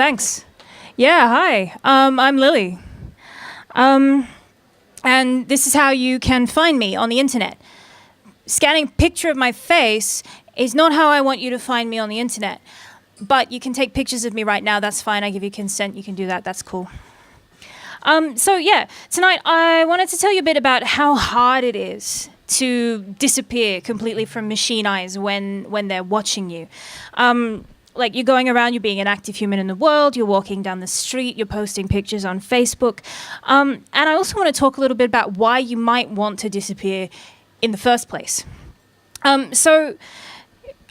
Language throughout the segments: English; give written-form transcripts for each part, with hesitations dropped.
Thanks. Yeah, hi. I'm Lily. And this is how you can find me on the internet. Scanning a picture of my face is not how I want you to find me on the internet. But you can take pictures of me right now, that's fine. I give you consent, you can do that, that's cool. So yeah, tonight I wanted to tell you a bit about how hard it is to disappear completely from machine eyes when they're watching you. Like you're going around, you're being an active human in the world, you're walking down the street, you're posting pictures on Facebook. And I also want to talk a little bit about why you might want to disappear in the first place. So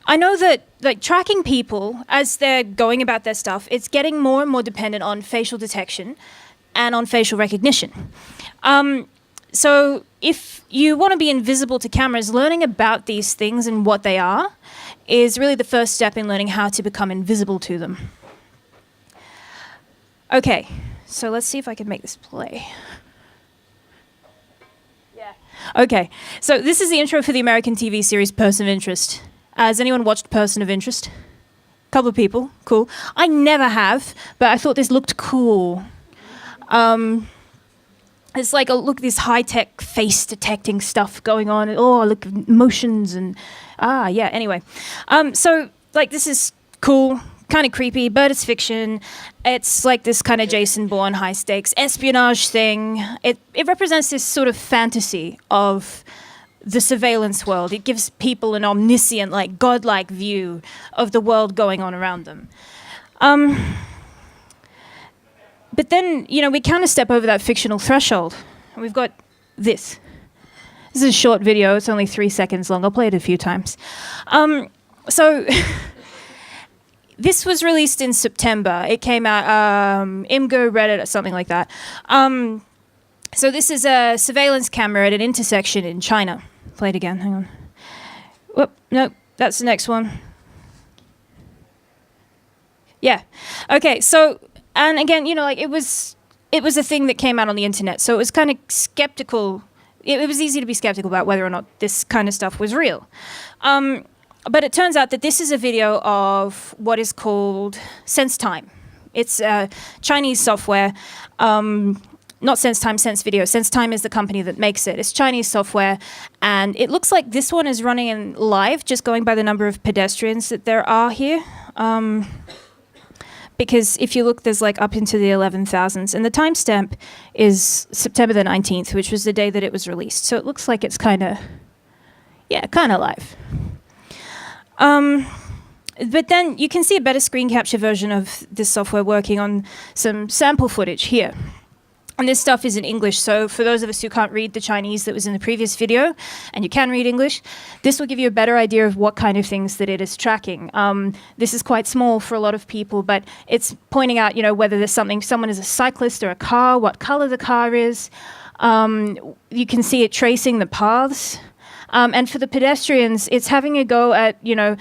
I know that like tracking people as they're going about their stuff, it's getting more and more dependent on facial detection and on facial recognition. So if you want to be invisible to cameras, learning about these things and what they are is really the first step in learning how to become invisible to them. Okay, so let's see if I can make this play. Yeah. Okay, so this is the intro for the American TV series Person of Interest. Has anyone watched Person of Interest? A couple of people, cool. I never have, but I thought this looked cool. It's like, look, this high-tech face detecting stuff going on. Oh, look, emotions and, yeah, anyway. So, like, this is cool, kind of creepy, but it's fiction. It's like this kind of Jason Bourne high-stakes espionage thing. It represents this sort of fantasy of the surveillance world. It gives people an omniscient, like, godlike view of the world going on around them. But then, you know, we kind of step over that fictional threshold. And we've got this. This is a short video. It's only 3 seconds long. I'll play it a few times. So this was released in September. It came out, Imgur, Reddit, or something like that. So this is a surveillance camera at an intersection in China. Play it again. Hang on. Whoop, nope, that's the next one. Yeah. Okay, so... And again, you know, like it was a thing that came out on the internet, so it was kind of skeptical. It was easy to be skeptical about whether or not this kind of stuff was real. But it turns out that this is a video of what is called SenseTime. It's Chinese software, not SenseTime, SenseVideo. SenseTime is the company that makes it. It's Chinese software, and it looks like this one is running in live, just going by the number of pedestrians that there are here. Because if you look, there's like up into the 11,000s. And the timestamp is September the 19th, which was the day that it was released. So it looks like it's kind of, yeah, kind of live. But then you can see a better screen capture version of this software working on some sample footage here. And this stuff is in English, so for those of us who can't read the Chinese that was in the previous video, and you can read English, this will give you a better idea of what kind of things that it is tracking. This is quite small for a lot of people, but it's pointing out, you know, whether there's someone is a cyclist or a car, what color the car is. You can see it tracing the paths. And for the pedestrians, it's having a go at, you know,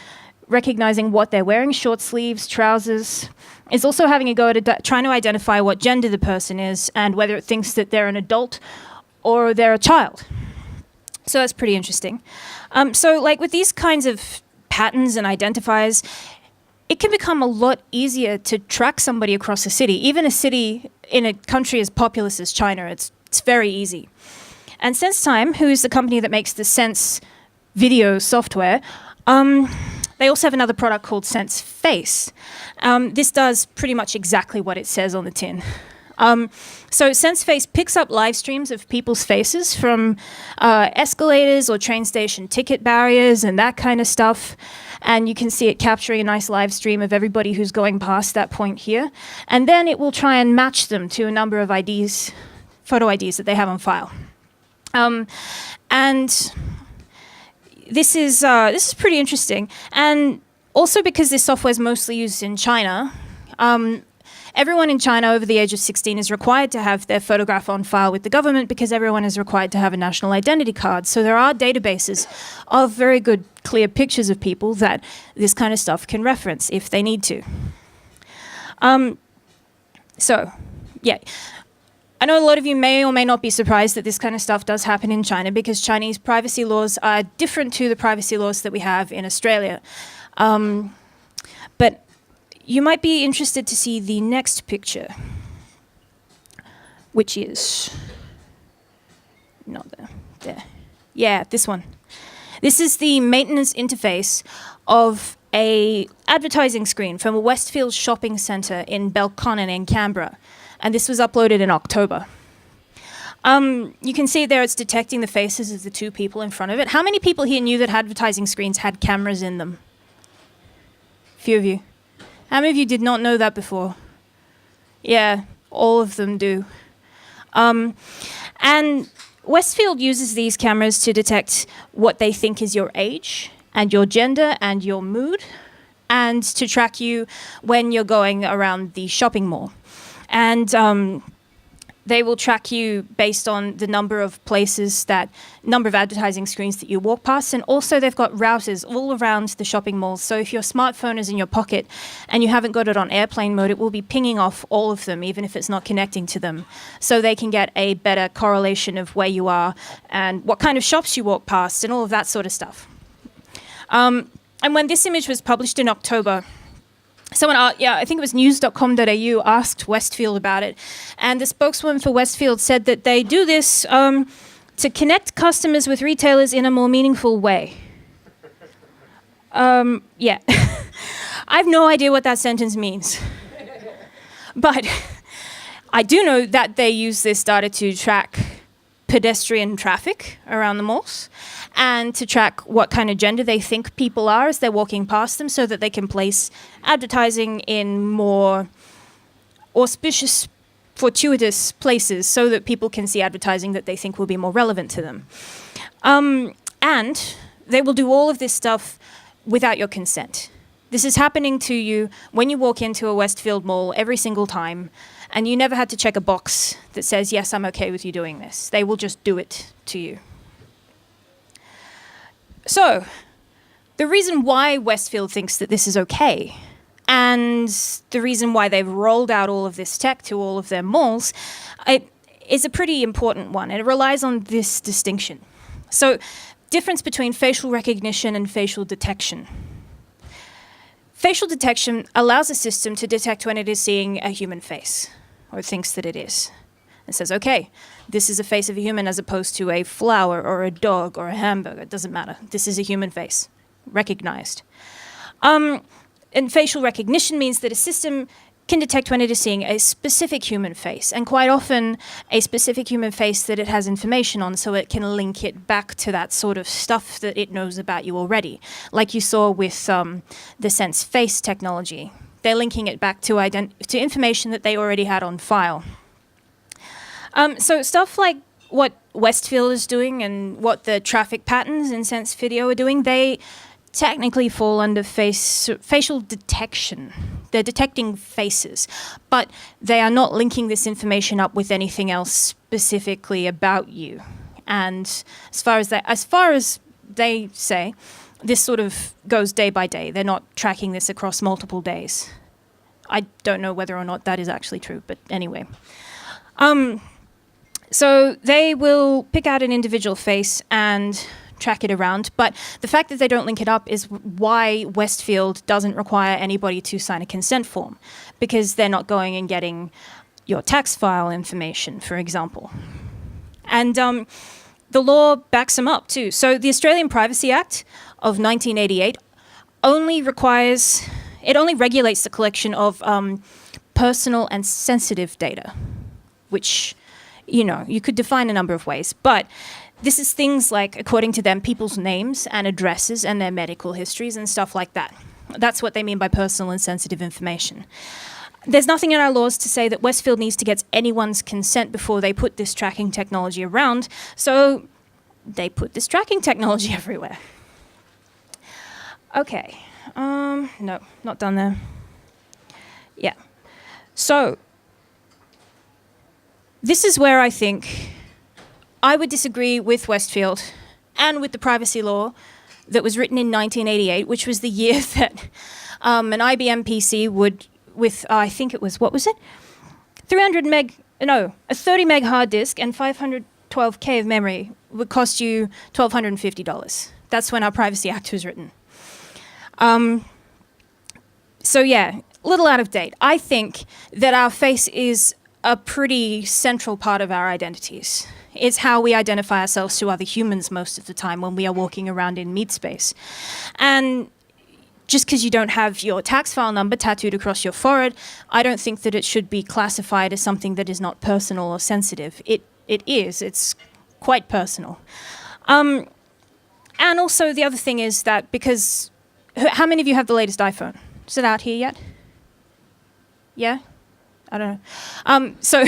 recognizing what they're wearing, short sleeves, trousers. It's also having a go at trying to identify what gender the person is and whether it thinks that they're an adult or they're a child. So that's pretty interesting. So like with these kinds of patterns and identifiers, it can become a lot easier to track somebody across a city, even a city in a country as populous as China. It's very easy. And SenseTime, who is the company that makes the Sense video software, they also have another product called Sense Face. This does pretty much exactly what it says on the tin. So Sense Face picks up live streams of people's faces from escalators or train station ticket barriers and that kind of stuff. And you can see it capturing a nice live stream of everybody who's going past that point here. And then it will try and match them to a number of IDs, photo IDs that they have on file. And this is pretty interesting. And also because this software is mostly used in China, everyone in China over the age of 16 is required to have their photograph on file with the government because everyone is required to have a national identity card. So there are databases of very good, clear pictures of people that this kind of stuff can reference if they need to. So, yeah. I know a lot of you may or may not be surprised that this kind of stuff does happen in China because Chinese privacy laws are different to the privacy laws that we have in Australia. But You might be interested to see the next picture, which is not there. Yeah, this one. This is the maintenance interface of a advertising screen from a Westfield shopping centre in Belconnen in Canberra, and this was uploaded in October. You can see there it's detecting the faces of the two people in front of it. How many people here knew that advertising screens had cameras in them? Few of you. How many of you did not know that before? Yeah, all of them do. And Westfield uses these cameras to detect what they think is your age and your gender and your mood, and to track you when you're going around the shopping mall. And they will track you based on the number of advertising screens that you walk past. And also they've got routers all around the shopping malls. So if your smartphone is in your pocket and you haven't got it on airplane mode, it will be pinging off all of them, even if it's not connecting to them. So they can get a better correlation of where you are and what kind of shops you walk past and all of that sort of stuff. And when this image was published in October, someone, I think it was news.com.au, asked Westfield about it. And the spokeswoman for Westfield said that they do this to connect customers with retailers in a more meaningful way. Yeah. I have no idea what that sentence means. But I do know that they use this data to track pedestrian traffic around the malls and to track what kind of gender they think people are as they're walking past them, so that they can place advertising in more auspicious, fortuitous places so that people can see advertising that they think will be more relevant to them. And they will do all of this stuff without your consent. This is happening to you when you walk into a Westfield mall every single time, and you never had to check a box that says, yes, I'm okay with you doing this. They will just do it to you. So, the reason why Westfield thinks that this is okay, and the reason why they've rolled out all of this tech to all of their malls, is a pretty important one, and it relies on this distinction. So, difference between facial recognition and facial detection. Facial detection allows a system to detect when it is seeing a human face, or thinks that it is. It says, okay, this is a face of a human as opposed to a flower or a dog or a hamburger. It doesn't matter. This is a human face, recognized. And facial recognition means that a system can detect when it is seeing a specific human face, and quite often a specific human face that it has information on, so it can link it back to that sort of stuff that it knows about you already. Like you saw with the Sense Face technology. They're linking it back to information that they already had on file. So stuff like what Westfield is doing and what the traffic patterns in Sense Video are doing, they technically fall under facial detection. They're detecting faces, but they are not linking this information up with anything else specifically about you. And as far as they say, this sort of goes day by day. They're not tracking this across multiple days. I don't know whether or not that is actually true, but anyway. So they will pick out an individual face and track it around, but the fact that they don't link it up is why Westfield doesn't require anybody to sign a consent form, because they're not going and getting your tax file information, for example. And the law backs them up too. So the Australian Privacy Act of 1988 only regulates the collection of personal and sensitive data, which, you could define a number of ways, but this is things like, according to them, people's names and addresses and their medical histories and stuff like that. That's what they mean by personal and sensitive information. There's nothing in our laws to say that Westfield needs to get anyone's consent before they put this tracking technology around, so they put this tracking technology everywhere. Okay, no, not done there. Yeah, so this is where I think I would disagree with Westfield and with the privacy law that was written in 1988, which was the year that an IBM PC would, with, I think it was, what was it? A 30 meg hard disk and 512K of memory would cost you $1,250. That's when our Privacy Act was written. So yeah, little out of date. I think that our face is a pretty central part of our identities. It's how we identify ourselves to other humans most of the time when we are walking around in meat space. And just because you don't have your tax file number tattooed across your forehead, I don't think that it should be classified as something that is not personal or sensitive. It is. It's quite personal. And also the other thing is that because... How many of you have the latest iPhone? Is it out here yet? Yeah? I don't know. So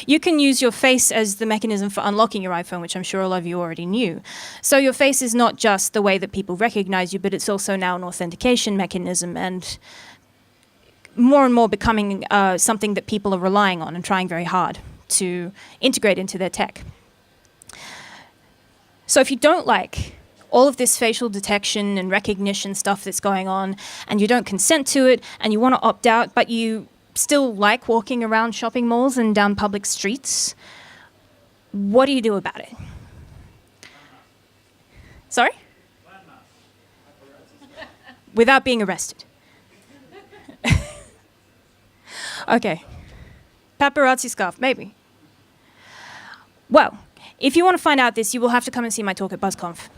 you can use your face as the mechanism for unlocking your iPhone, which I'm sure a lot of you already knew. So your face is not just the way that people recognize you, but it's also now an authentication mechanism and more and more becoming something that people are relying on and trying very hard to integrate into their tech. So if you don't like all of this facial detection and recognition stuff that's going on, and you don't consent to it, and you want to opt out, but you still like walking around shopping malls and down public streets, what do you do about it? Sorry? Without being arrested. Okay. Paparazzi scarf, maybe. Well, if you want to find out this, you will have to come and see my talk at BuzzConf.